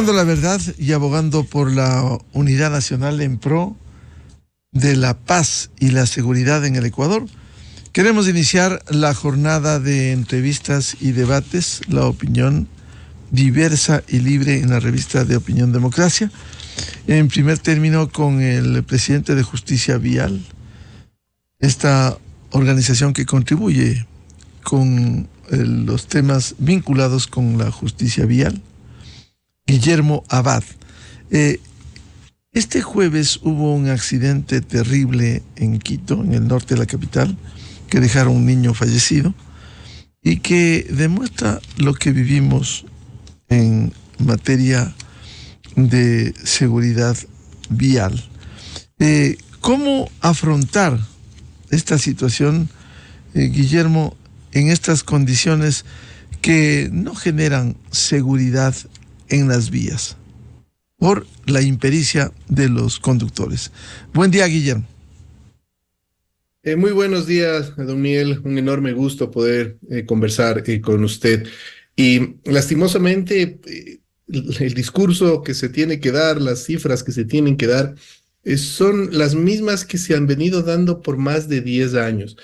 Buscando la verdad y abogando por la unidad nacional en pro de la paz y la seguridad en el Ecuador, queremos iniciar la jornada de entrevistas y debates, la opinión diversa y libre en la revista de Opinión Democracia. En primer término, con el presidente de Justicia Vial, esta organización que contribuye con los temas vinculados con la justicia vial, Guillermo Abad. Este jueves hubo un accidente terrible en Quito, en el norte de la capital, que dejaron un niño fallecido y que demuestra lo que vivimos en materia de seguridad vial. ¿Cómo afrontar esta situación, Guillermo, en estas condiciones que no generan seguridad en las vías por la impericia de los conductores? Buen día, Guillermo. Muy buenos días, don Miguel. Un enorme gusto poder conversar con usted. Y lastimosamente, el discurso que se tiene que dar, las cifras que se tienen que dar, son las mismas que se han venido dando por más de 10 años.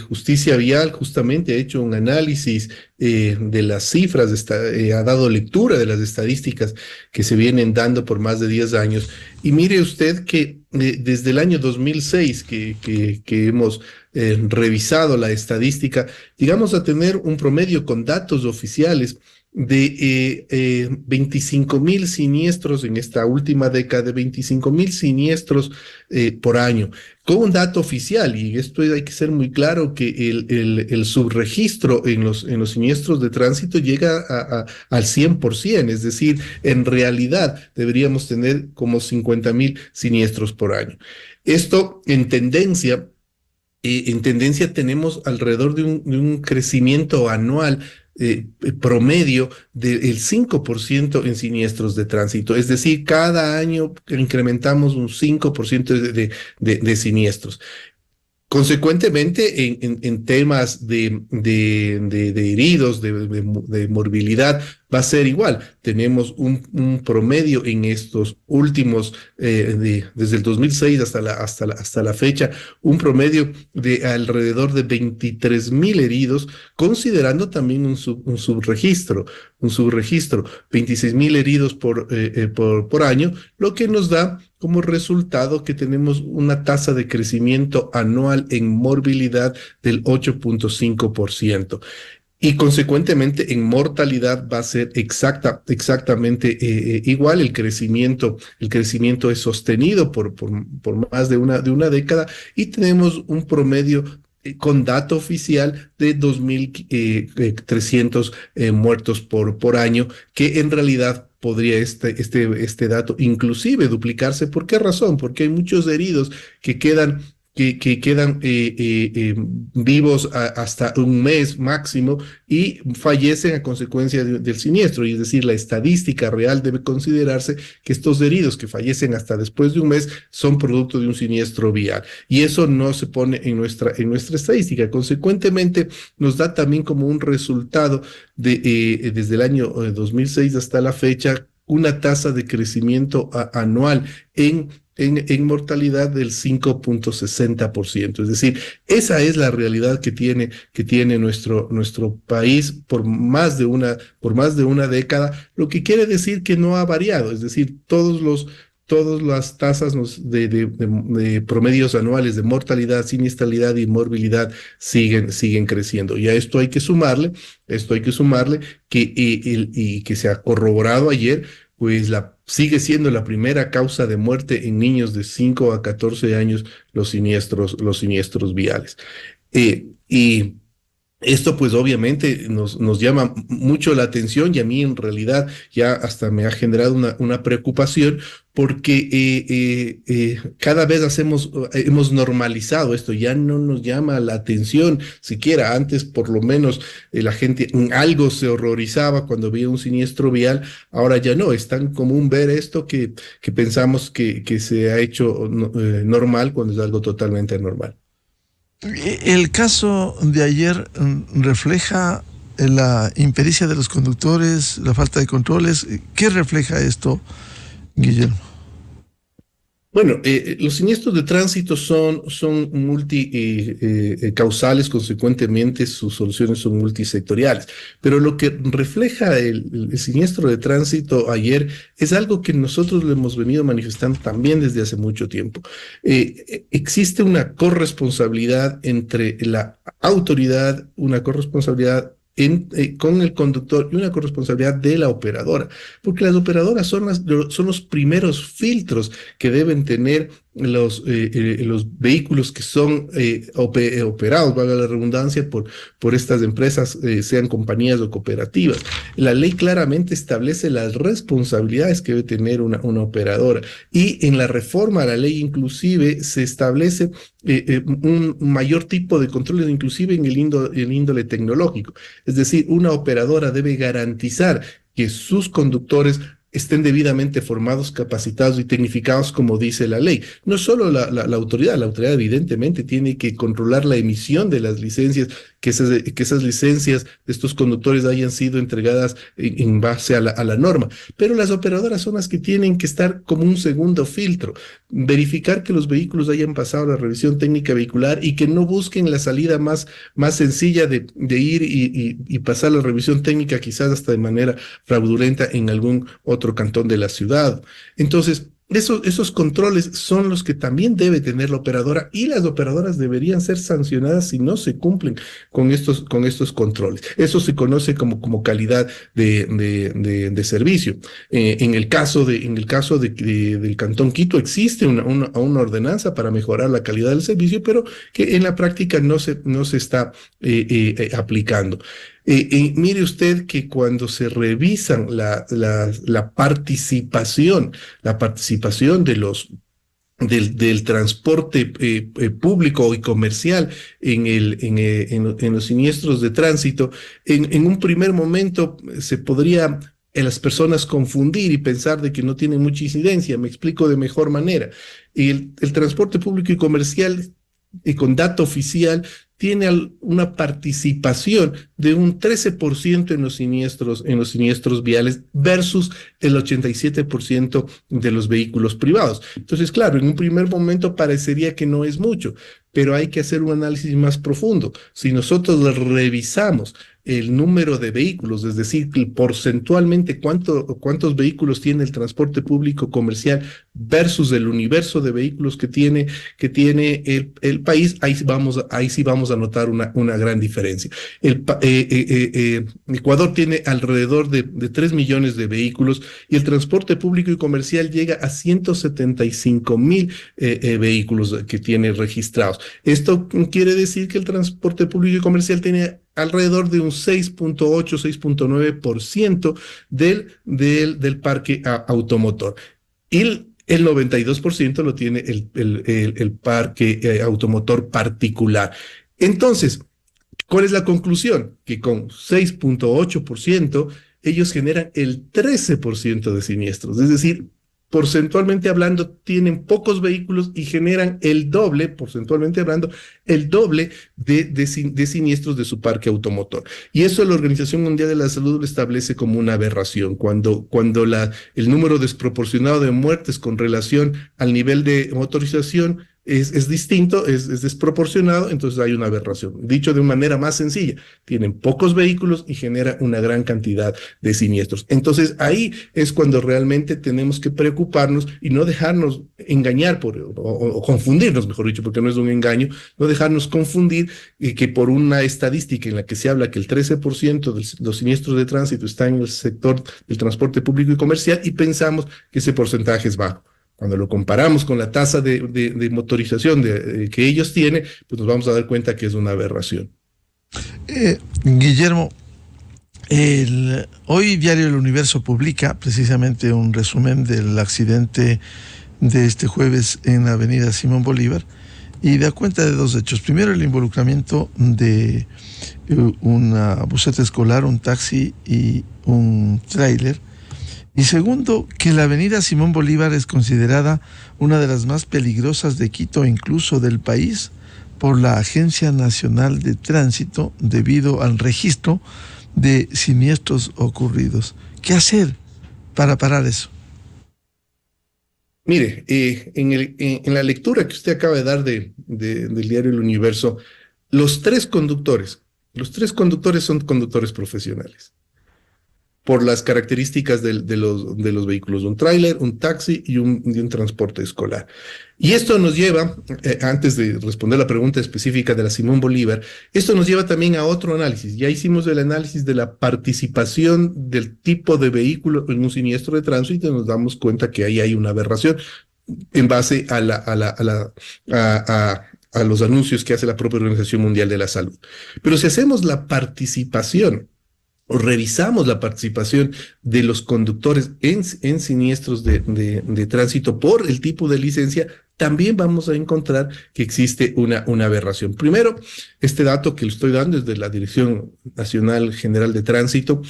Justicia Vial justamente ha hecho un análisis de las cifras, ha dado lectura de las estadísticas que se vienen dando por más de 10 años. Y mire usted que desde el año 2006 que hemos revisado la estadística, llegamos a tener un promedio con datos oficiales de 25.000 siniestros en esta última década, de 25.000 siniestros por año, con un dato oficial, y esto hay que ser muy claro, que el subregistro en los siniestros de tránsito llega al 100%, es decir, en realidad deberíamos tener como 50.000 siniestros por año. Esto en tendencia tenemos alrededor de un crecimiento anual promedio del 5% en siniestros de tránsito, es decir, cada año incrementamos un 5% de siniestros. Consecuentemente, en temas de heridos, de morbilidad, va a ser igual. Tenemos un promedio en estos últimos, desde el 2006 hasta la fecha, un promedio de alrededor de 23.000 heridos, considerando también un subregistro, 26.000 heridos por año, lo que nos da como resultado que tenemos una tasa de crecimiento anual en morbilidad del 8.5%. Y consecuentemente en mortalidad va a ser exactamente igual. El crecimiento es sostenido por más de una década, y tenemos un promedio con dato oficial de 2.300 muertos por año, que en realidad podría este dato inclusive duplicarse. ¿Por qué razón? Porque hay muchos heridos que quedan vivos hasta un mes máximo y fallecen a consecuencia del siniestro. Y es decir, la estadística real debe considerarse que estos heridos que fallecen hasta después de un mes son producto de un siniestro vial. Y eso no se pone en nuestra estadística. Consecuentemente, nos da también como un resultado desde el año 2006 hasta la fecha una tasa de crecimiento anual en mortalidad del 5.60%. Es decir, esa es la realidad que tiene nuestro país por más de una década, lo que quiere decir que no ha variado. Es decir, todas las tasas de promedios anuales de mortalidad, siniestralidad y morbilidad siguen creciendo. Y a esto hay que sumarle que se ha corroborado ayer, pues sigue siendo la primera causa de muerte en niños de 5 a 14 años los siniestros viales. Y esto pues obviamente nos llama mucho la atención, y a mí en realidad ya hasta me ha generado una preocupación, porque cada vez hemos normalizado esto, ya no nos llama la atención siquiera. Antes por lo menos la gente en algo se horrorizaba cuando veía un siniestro vial, ahora ya no, es tan común ver esto que pensamos que se ha hecho normal cuando es algo totalmente anormal. El caso de ayer refleja la impericia de los conductores, la falta de controles. ¿Qué refleja esto, Guillermo? Bueno, los siniestros de tránsito son multicausales, consecuentemente sus soluciones son multisectoriales. Pero lo que refleja el siniestro de tránsito ayer es algo que nosotros lo hemos venido manifestando también desde hace mucho tiempo. Existe una corresponsabilidad entre la autoridad, una corresponsabilidad con el conductor y una corresponsabilidad de la operadora, porque las operadoras son los primeros filtros que deben tener los vehículos que son operados, valga la redundancia, por estas empresas, sean compañías o cooperativas. La ley claramente establece las responsabilidades que debe tener una operadora, y en la reforma a la ley inclusive se establece un mayor tipo de controles, inclusive en el índole tecnológico. Es decir, una operadora debe garantizar que sus conductores estén debidamente formados, capacitados y tecnificados como dice la ley. No solo la autoridad evidentemente tiene que controlar la emisión de las licencias, que esas licencias de estos conductores hayan sido entregadas en base a la norma, pero las operadoras son las que tienen que estar como un segundo filtro, verificar que los vehículos hayan pasado la revisión técnica vehicular y que no busquen la salida más sencilla de ir y pasar la revisión técnica quizás hasta de manera fraudulenta en algún otro cantón de la ciudad. Entonces, esos controles son los que también debe tener la operadora, y las operadoras deberían ser sancionadas si no se cumplen con estos controles. Eso se conoce como calidad de servicio. En el caso del Cantón Quito existe una ordenanza para mejorar la calidad del servicio, pero que en la práctica no se está aplicando. Mire usted que cuando se revisan la participación del transporte público y comercial en los siniestros de tránsito, en un primer momento se podría las personas confundir y pensar de que no tienen mucha incidencia. Me explico de mejor manera. El transporte público y comercial, y con dato oficial, tiene una participación de un 13% en los siniestros viales versus el 87% de los vehículos privados. Entonces, claro, en un primer momento parecería que no es mucho, pero hay que hacer un análisis más profundo. Si nosotros revisamos el número de vehículos, es decir, porcentualmente cuántos vehículos tiene el transporte público comercial versus el universo de vehículos que tiene el país, ahí sí vamos a notar una gran diferencia. Ecuador tiene alrededor de 3 millones de vehículos, y el transporte público y comercial llega a 175,000 vehículos que tiene registrados. Esto quiere decir que el transporte público y comercial tiene alrededor de un 6.8, 6.9% del parque automotor. Y el 92% lo tiene el parque automotor particular. Entonces, ¿cuál es la conclusión? Que con 6.8% ellos generan el 13% de siniestros. Es decir, porcentualmente hablando, tienen pocos vehículos y generan el doble, porcentualmente hablando, el doble de siniestros de su parque automotor. Y eso la Organización Mundial de la Salud lo establece como una aberración. Cuando el número desproporcionado de muertes con relación al nivel de motorización es distinto, es desproporcionado, entonces hay una aberración. Dicho de una manera más sencilla, tienen pocos vehículos y genera una gran cantidad de siniestros. Entonces ahí es cuando realmente tenemos que preocuparnos y no dejarnos engañar o confundirnos, mejor dicho, porque no es un engaño, no dejarnos confundir que por una estadística en la que se habla que el 13% de los siniestros de tránsito está en el sector del transporte público y comercial, y pensamos que ese porcentaje es bajo. Cuando lo comparamos con la tasa de motorización que ellos tienen, pues nos vamos a dar cuenta que es una aberración. Guillermo, hoy Diario El Universo publica precisamente un resumen del accidente de este jueves en la avenida Simón Bolívar, y da cuenta de dos hechos. Primero, el involucramiento de una buseta escolar, un taxi y un tráiler. Y segundo, que la avenida Simón Bolívar es considerada una de las más peligrosas de Quito, incluso del país, por la Agencia Nacional de Tránsito, debido al registro de siniestros ocurridos. ¿Qué hacer para parar eso? Mire, en la lectura que usted acaba de dar del diario El Universo, los tres conductores son conductores profesionales por las características de los vehículos, un tráiler, un taxi y un transporte escolar. Y esto nos lleva, antes de responder la pregunta específica de la Simón Bolívar, esto nos lleva también a otro análisis. Ya hicimos el análisis de la participación del tipo de vehículo en un siniestro de tránsito y nos damos cuenta que ahí hay una aberración en base a los anuncios que hace la propia Organización Mundial de la Salud. Pero si hacemos la participación o revisamos la participación de los conductores en siniestros de tránsito por el tipo de licencia, también vamos a encontrar que existe una aberración. Primero, este dato que le estoy dando es de la Dirección Nacional General de Tránsito,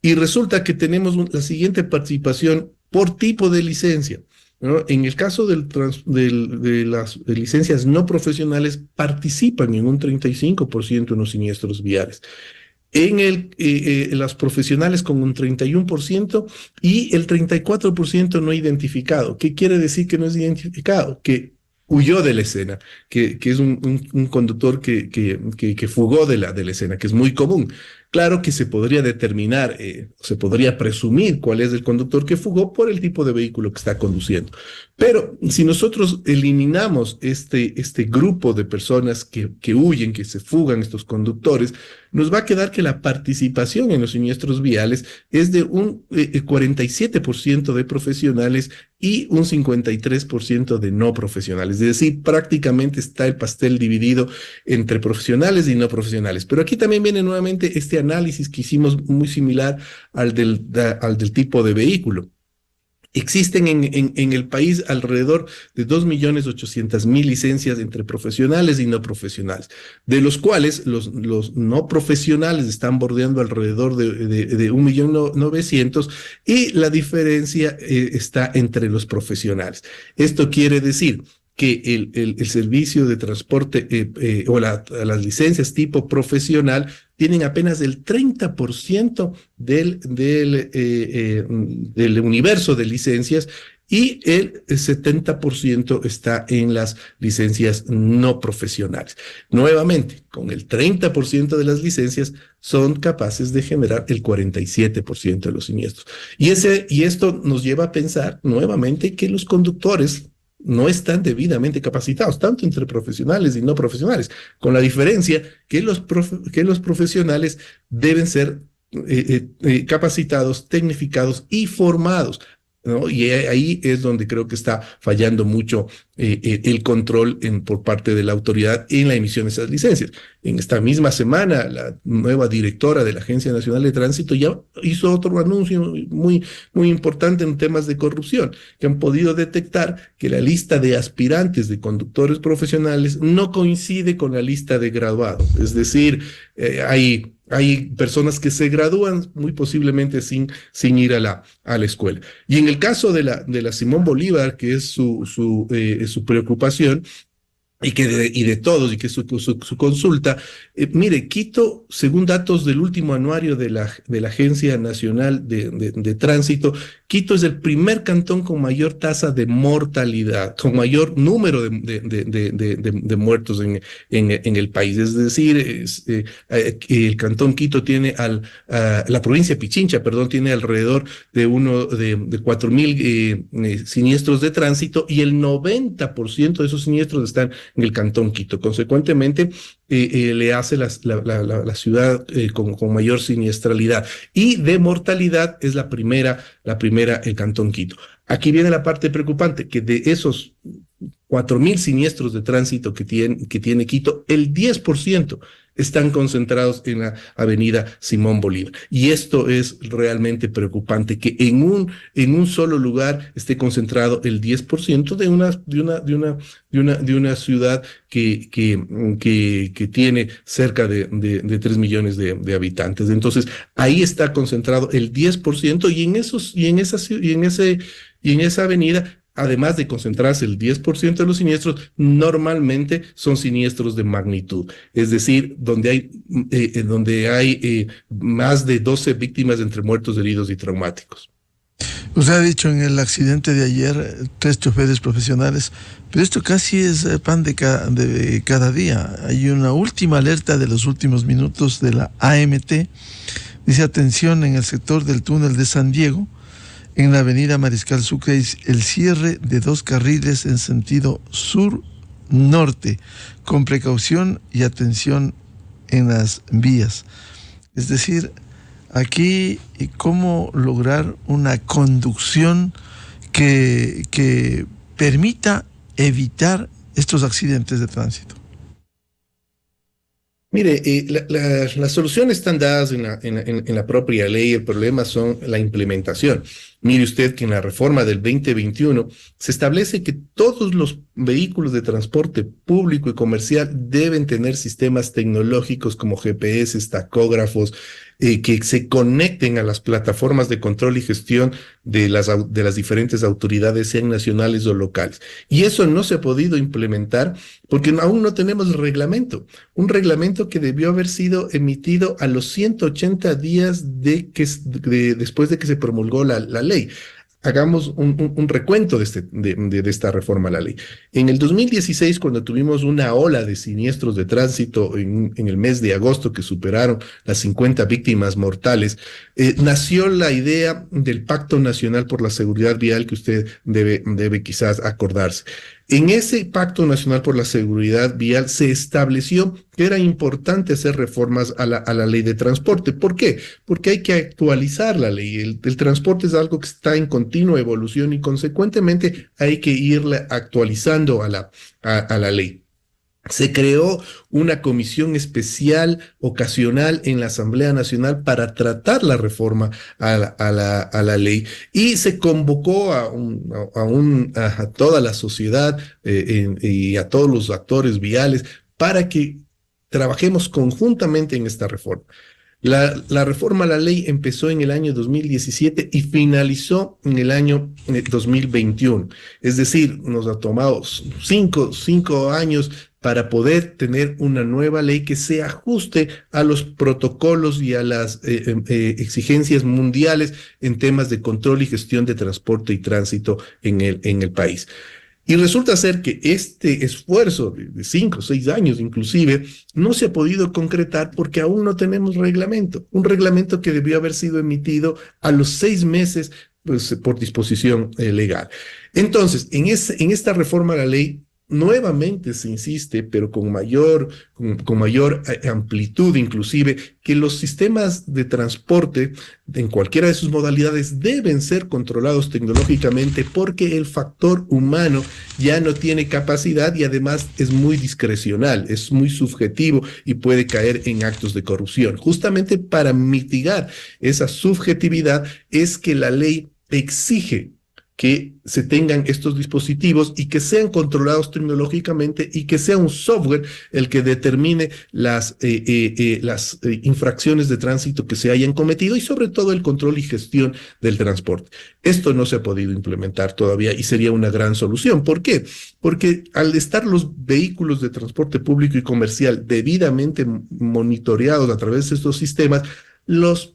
y resulta que tenemos la siguiente participación por tipo de licencia, ¿no? En el caso de las licencias no profesionales, participan en un 35% en los siniestros viales. En las profesionales con un 31% y el 34% no identificado. ¿Qué quiere decir que no es identificado? Que huyó de la escena, que es un conductor que fugó de la escena, que es muy común. Claro que se podría determinar, se podría presumir cuál es el conductor que fugó por el tipo de vehículo que está conduciendo. Pero si nosotros eliminamos este grupo de personas que huyen, que se fugan, estos conductores, nos va a quedar que la participación en los siniestros viales es de un 47% de profesionales y un 53% de no profesionales. Es decir, prácticamente está el pastel dividido entre profesionales y no profesionales. Pero aquí también viene nuevamente este análisis que hicimos muy similar al del tipo de vehículo. Existen en el país alrededor de 2.800.000 licencias entre profesionales y no profesionales, de los cuales los no profesionales están bordeando alrededor de 1.900.000 y la diferencia está entre los profesionales. Esto quiere decir que el servicio de transporte o las licencias tipo profesional tienen apenas el 30% del universo de licencias y el 70% está en las licencias no profesionales. Nuevamente, con el 30% de las licencias son capaces de generar el 47% de los siniestros. Y esto nos lleva a pensar nuevamente que los conductores no están debidamente capacitados, tanto entre profesionales y no profesionales, con la diferencia que los profesionales deben ser capacitados, tecnificados y formados, ¿no? Y ahí es donde creo que está fallando mucho el control por parte de la autoridad en la emisión de esas licencias. En esta misma semana, la nueva directora de la Agencia Nacional de Tránsito ya hizo otro anuncio muy, muy importante en temas de corrupción, que han podido detectar que la lista de aspirantes de conductores profesionales no coincide con la lista de graduados. Es decir, hay personas que se gradúan muy posiblemente sin ir a la escuela. Y en el caso de la Simón Bolívar, que es su preocupación, y de todos, y que es su consulta, mire, Quito, según datos del último anuario de la Agencia Nacional de Tránsito, Quito es el primer cantón con mayor tasa de mortalidad, con mayor número de muertos en el país. Es decir, el cantón Quito tiene la provincia de Pichincha, perdón, tiene alrededor de 4.000 siniestros de tránsito, y el 90% de esos siniestros están en el cantón Quito. Consecuentemente, le hace la ciudad con mayor siniestralidad, y de mortalidad es la primera el cantón Quito. Aquí viene la parte preocupante, que de esos 4.000 siniestros de tránsito que tiene Quito, el 10% están concentrados en la avenida Simón Bolívar. Y esto es realmente preocupante, que en un solo lugar esté concentrado el 10% de una ciudad que tiene cerca de 3 millones de habitantes. Entonces, ahí está concentrado el 10%, y en esa avenida además de concentrarse el 10% de los siniestros, normalmente son siniestros de magnitud, es decir, donde hay más de 12 víctimas entre muertos, heridos y traumáticos. Usted ha dicho en el accidente de ayer 3 choferes profesionales, pero esto casi es pan de cada día. Hay una última alerta de los últimos minutos de la AMT. Dice: atención, en el sector del túnel de San Diego, en la avenida Mariscal Sucre, el cierre de 2 carriles en sentido sur-norte, con precaución y atención en las vías. Es decir, aquí, cómo lograr una conducción que permita evitar estos accidentes de tránsito. Mire, las soluciones están dadas en la propia ley. El problema son la implementación. Mire usted que en la reforma del 2021 se establece que todos los vehículos de transporte público y comercial deben tener sistemas tecnológicos como GPS, tacógrafos, que se conecten a las plataformas de control y gestión de las diferentes autoridades, sean nacionales o locales. Y eso no se ha podido implementar porque aún no tenemos reglamento. Un reglamento que debió haber sido emitido a los 180 días después de que se promulgó la ley. Hagamos un recuento de esta reforma a la ley. En el 2016, cuando tuvimos una ola de siniestros de tránsito en el mes de agosto que superaron las 50 víctimas mortales, nació la idea del Pacto Nacional por la Seguridad Vial, que usted debe quizás acordarse. En ese Pacto Nacional por la Seguridad Vial se estableció que era importante hacer reformas a la ley de transporte. ¿Por qué? Porque hay que actualizar la ley. El transporte es algo que está en continua evolución y consecuentemente hay que irla actualizando a la ley. Se creó una comisión especial ocasional en la Asamblea Nacional para tratar la reforma a la ley y se convocó a toda la sociedad y a todos los actores viales para que trabajemos conjuntamente en esta reforma. La reforma a la ley empezó en el año 2017 y finalizó en el año 2021. Es decir, nos ha tomado cinco años para poder tener una nueva ley que se ajuste a los protocolos y a las exigencias mundiales en temas de control y gestión de transporte y tránsito en el país. Y resulta ser que este esfuerzo de 5 o 6 años inclusive no se ha podido concretar porque aún no tenemos reglamento. Un reglamento que debió haber sido emitido a los 6 meses pues, por disposición legal. Entonces, en esta reforma a la ley nuevamente se insiste, pero con mayor amplitud inclusive, que los sistemas de transporte en cualquiera de sus modalidades deben ser controlados tecnológicamente porque el factor humano ya no tiene capacidad y además es muy discrecional, es muy subjetivo y puede caer en actos de corrupción. Justamente para mitigar esa subjetividad es que la ley exige que se tengan estos dispositivos y que sean controlados tecnológicamente y que sea un software el que determine las infracciones de tránsito que se hayan cometido y sobre todo el control y gestión del transporte. Esto no se ha podido implementar todavía y sería una gran solución. ¿Por qué? Porque al estar los vehículos de transporte público y comercial debidamente monitoreados a través de estos sistemas, los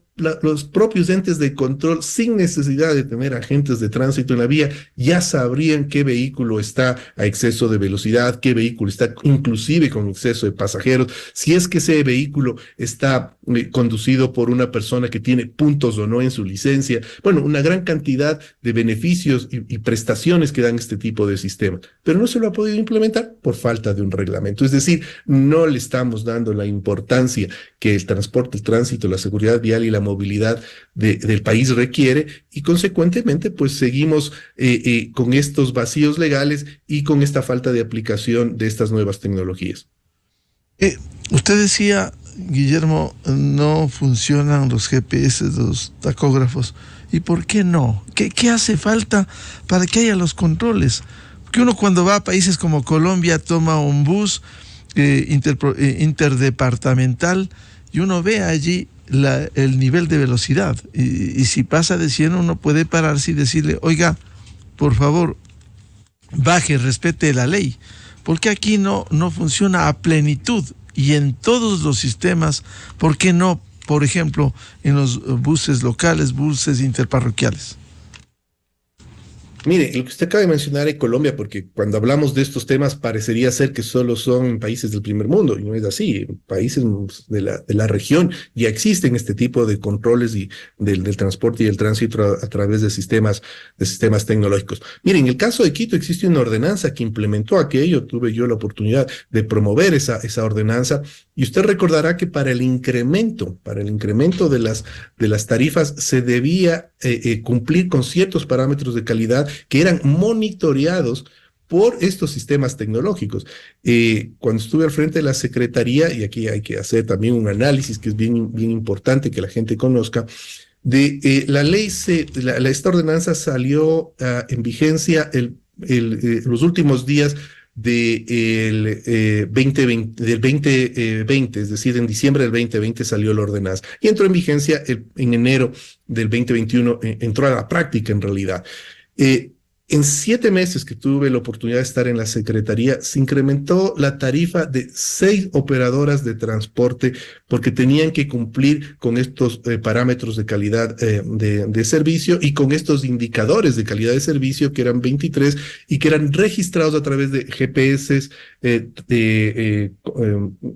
propios entes de control, sin necesidad de tener agentes de tránsito en la vía, ya sabrían qué vehículo está a exceso de velocidad, qué vehículo está inclusive con exceso de pasajeros, si es que ese vehículo está conducido por una persona que tiene puntos o no en su licencia. Bueno, una gran cantidad de beneficios y prestaciones que dan este tipo de sistemas, pero no se lo ha podido implementar por falta de un reglamento. Es decir, no le estamos dando la importancia que el transporte, el tránsito, la seguridad vial y la movilidad del país requiere y consecuentemente pues seguimos con estos vacíos legales y con esta falta de aplicación de estas nuevas tecnologías. Usted decía, Guillermo, no funcionan los GPS, los tacógrafos. ¿Y por qué no? ¿Qué hace falta para que haya los controles? Porque uno cuando va a países como Colombia toma un bus interdepartamental y uno ve allí el nivel de velocidad y si pasa de 100 uno puede pararse y decirle, oiga, por favor, baje, respete la ley, porque aquí no funciona a plenitud y en todos los sistemas. ¿Por qué no, por ejemplo, en los buses locales, buses interparroquiales? Mire, lo que usted acaba de mencionar en Colombia, porque cuando hablamos de estos temas parecería ser que solo son países del primer mundo, y no es así. En países de la región ya existen este tipo de controles y del transporte y el tránsito a través de sistemas tecnológicos. Mire, en el caso de Quito existe una ordenanza que implementó aquello. Tuve yo la oportunidad de promover esa ordenanza, y usted recordará que para el incremento de las tarifas se debía cumplir con ciertos parámetros de calidad que eran monitoreados por estos sistemas tecnológicos. Cuando estuve al frente de la Secretaría, y aquí hay que hacer también un análisis que es bien importante que la gente conozca, la ley, esta ordenanza salió en vigencia los últimos días del 2020, es decir, en diciembre del 2020 salió la ordenanza y entró en vigencia en enero del 2021, entró a la práctica en realidad. En 7 meses que tuve la oportunidad de estar en la Secretaría, se incrementó la tarifa de 6 operadoras de transporte porque tenían que cumplir con estos parámetros de calidad de servicio y con estos indicadores de calidad de servicio, que eran 23 y que eran registrados a través de GPS,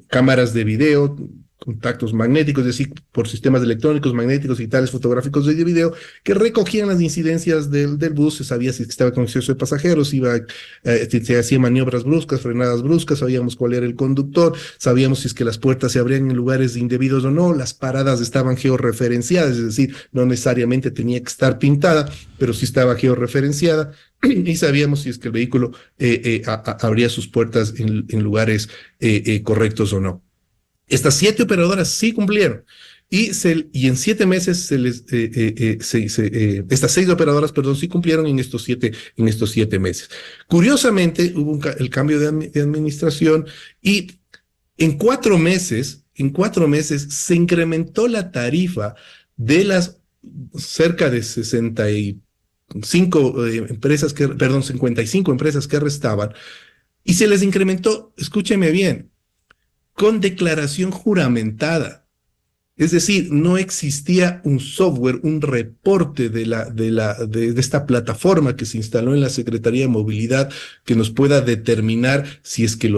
cámaras de video, contactos magnéticos, es decir, por sistemas electrónicos, magnéticos, digitales, fotográficos de video, que recogían las incidencias del bus. Se sabía si estaba con exceso de pasajeros, se hacían maniobras bruscas, frenadas bruscas, sabíamos cuál era el conductor, sabíamos si es que las puertas se abrían en lugares indebidos o no, las paradas estaban georreferenciadas, es decir, no necesariamente tenía que estar pintada, pero sí estaba georreferenciada, y sabíamos si es que el vehículo abría sus puertas en lugares correctos o no. Estas 7 operadoras sí cumplieron. Y en 7 meses estas 6 operadoras, sí cumplieron en estos 7 meses. Curiosamente, hubo el cambio de administración y en 4 meses se incrementó la tarifa de las cerca de 55 empresas que restaban, y se les incrementó, escúcheme bien, con declaración juramentada. Es decir, no existía un software, un reporte de esta plataforma que se instaló en la Secretaría de Movilidad que nos pueda determinar si es que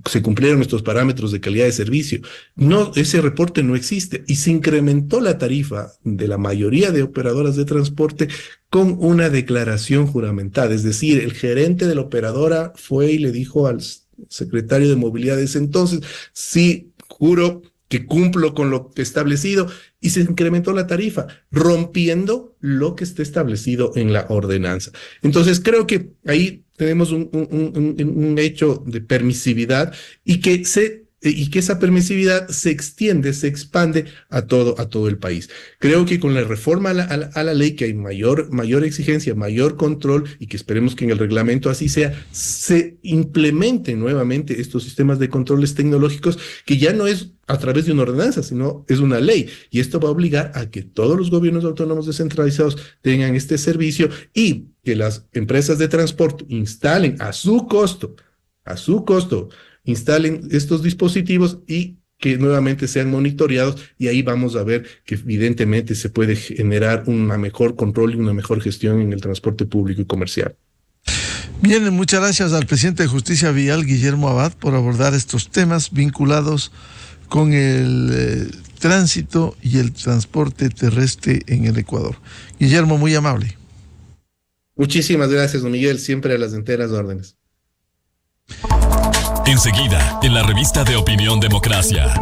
se cumplieron estos parámetros de calidad de servicio. No, ese reporte no existe, y se incrementó la tarifa de la mayoría de operadoras de transporte con una declaración juramentada. Es decir, el gerente de la operadora fue y le dijo al secretario de Movilidad de ese entonces: sí, juro que cumplo con lo establecido, y se incrementó la tarifa, rompiendo lo que está establecido en la ordenanza. Entonces, creo que ahí tenemos un hecho de permisividad, y que esa permisividad se extiende, se expande a todo el país. Creo que con la reforma a la ley, que hay mayor exigencia, mayor control, y que esperemos que en el reglamento así sea, se implementen nuevamente estos sistemas de controles tecnológicos, que ya no es a través de una ordenanza, sino es una ley. Y esto va a obligar a que todos los gobiernos autónomos descentralizados tengan este servicio, y que las empresas de transporte instalen a su costo, instalen estos dispositivos y que nuevamente sean monitoreados, y ahí vamos a ver que evidentemente se puede generar un mejor control y una mejor gestión en el transporte público y comercial. Bien, muchas gracias al presidente de Justicia Vial, Guillermo Abad, por abordar estos temas vinculados con el tránsito y el transporte terrestre en el Ecuador. Guillermo, muy amable. Muchísimas gracias, don Miguel, siempre a las enteras órdenes. Enseguida, en la revista de Opinión Democracia.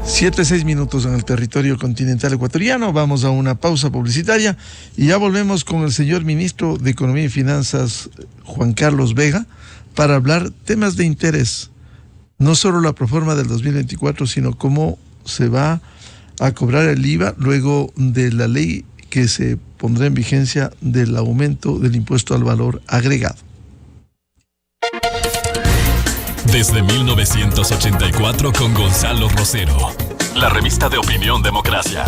7:06 en el territorio continental ecuatoriano. Vamos a una pausa publicitaria y ya volvemos con el señor ministro de Economía y Finanzas, Juan Carlos Vega, para hablar temas de interés. No solo la proforma del 2024, sino cómo se va a cobrar el IVA luego de la ley que se pondrá en vigencia del aumento del impuesto al valor agregado. Desde 1984 con Gonzalo Rosero. La revista de Opinión Democracia.